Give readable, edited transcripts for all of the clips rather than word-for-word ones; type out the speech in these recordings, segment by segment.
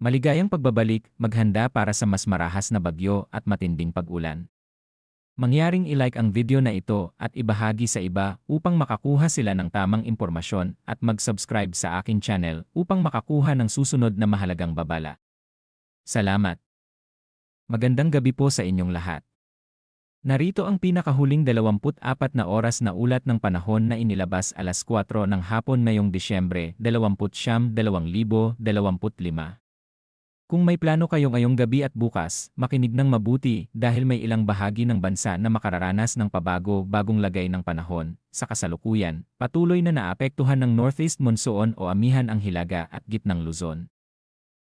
Maligayang pagbabalik, maghanda para sa mas marahas na bagyo at matinding pag-ulan. Mangyaring i-like ang video na ito at ibahagi sa iba upang makakuha sila ng tamang impormasyon at mag-subscribe sa aking channel upang makakuha ng susunod na mahalagang babala. Salamat! Magandang gabi po sa inyong lahat. Narito ang pinakahuling 24 na oras na ulat ng panahon na inilabas alas 4 ng hapon ngayong Disyembre 29, 2025. Kung may plano kayo ngayong gabi at bukas, makinig ng mabuti dahil may ilang bahagi ng bansa na makararanas ng bagong lagay ng panahon. Sa kasalukuyan, patuloy na naapektuhan ng Northeast Monsoon o amihan ang Hilaga at Gitnang Luzon.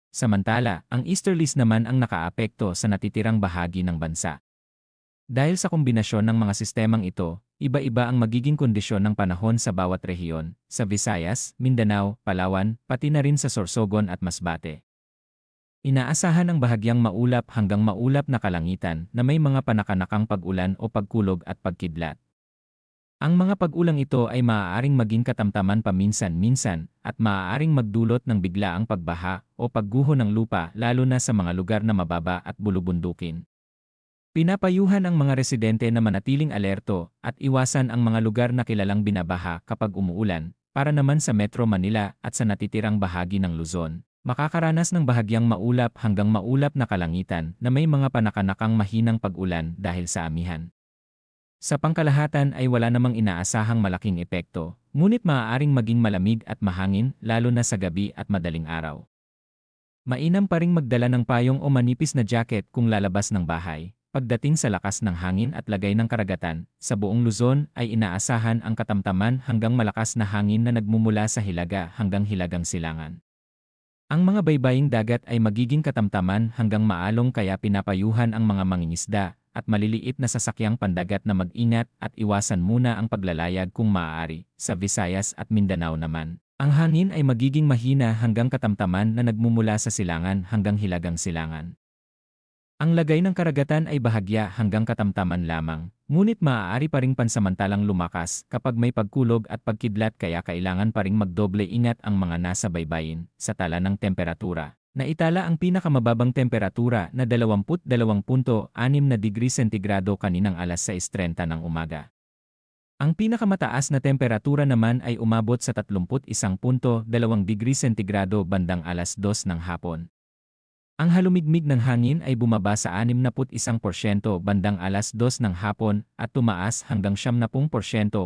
Samantala, ang Easterlies naman ang nakaapekto sa natitirang bahagi ng bansa. Dahil sa kombinasyon ng mga sistemang ito, iba-iba ang magiging kondisyon ng panahon sa bawat rehiyon, sa Visayas, Mindanao, Palawan, pati na rin sa Sorsogon at Masbate. Inaasahan ang bahagyang maulap hanggang maulap na kalangitan na may mga panakanakang pag-ulan o pagkulog at pagkidlat. Ang mga pag-ulang ito ay maaaring maging katamtaman paminsan-minsan at maaaring magdulot ng biglaang pagbaha o pagguho ng lupa lalo na sa mga lugar na mababa at bulubundukin. Pinapayuhan ang mga residente na manatiling alerto at iwasan ang mga lugar na kilalang binabaha kapag umuulan, para naman sa Metro Manila at sa natitirang bahagi ng Luzon. Makakaranas ng bahagyang maulap hanggang maulap na kalangitan na may mga panakanakang mahinang pag-ulan dahil sa amihan. Sa pangkalahatan ay wala namang inaasahang malaking epekto, ngunit maaaring maging malamig at mahangin lalo na sa gabi at madaling araw. Mainam pa ring magdala ng payong o manipis na jacket kung lalabas ng bahay. Pagdating sa lakas ng hangin at lagay ng karagatan, sa buong Luzon ay inaasahan ang katamtaman hanggang malakas na hangin na nagmumula sa Hilaga hanggang Hilagang Silangan. Ang mga baybaying dagat ay magiging katamtaman hanggang maalong kaya pinapayuhan ang mga mangingisda at maliliit na sasakyang pandagat na mag-ingat at iwasan muna ang paglalayag kung maaari. Sa Visayas at Mindanao naman, ang hangin ay magiging mahina hanggang katamtaman na nagmumula sa silangan hanggang Hilagang Silangan. Ang lagay ng karagatan ay bahagya hanggang katamtaman lamang, ngunit maaari pa ring pansamantalang lumakas kapag may pagkulog at pagkidlat kaya kailangan pa ring magdoble ingat ang mga nasa baybayin. Sa tala ng temperatura, naitala ang pinakamababang temperatura na 22.6 na degree sentigrado kaninang alas 6:30 ng umaga. Ang pinakamataas na temperatura naman ay umabot sa 31.2 degree sentigrado bandang alas 2 ng hapon. Ang halumigmig ng hangin ay bumaba sa 61% bandang alas 2 ng hapon at tumaas hanggang 70%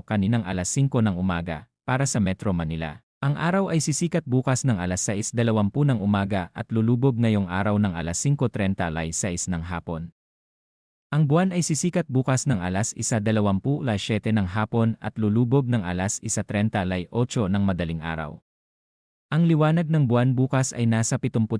kaninang alas 5 ng umaga. Para sa Metro Manila, ang araw ay sisikat bukas ng alas 6:20 ng umaga at lulubog ngayong araw ng alas 5:36 ng hapon. Ang buwan ay sisikat bukas ng alas 1:27 ng hapon at lulubog ng alas 1:38 ng madaling araw. Ang liwanag ng buwan bukas ay nasa 79%.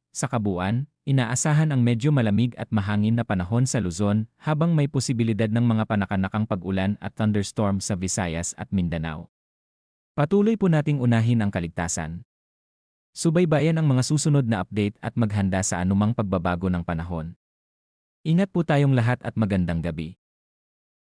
Sa kabuuan, inaasahan ang medyo malamig at mahangin na panahon sa Luzon habang may posibilidad ng mga panakanakang pag-ulan at thunderstorm sa Visayas at Mindanao. Patuloy po nating unahin ang kaligtasan. Subaybayan ang mga susunod na update at maghanda sa anumang pagbabago ng panahon. Ingat po tayong lahat at magandang gabi.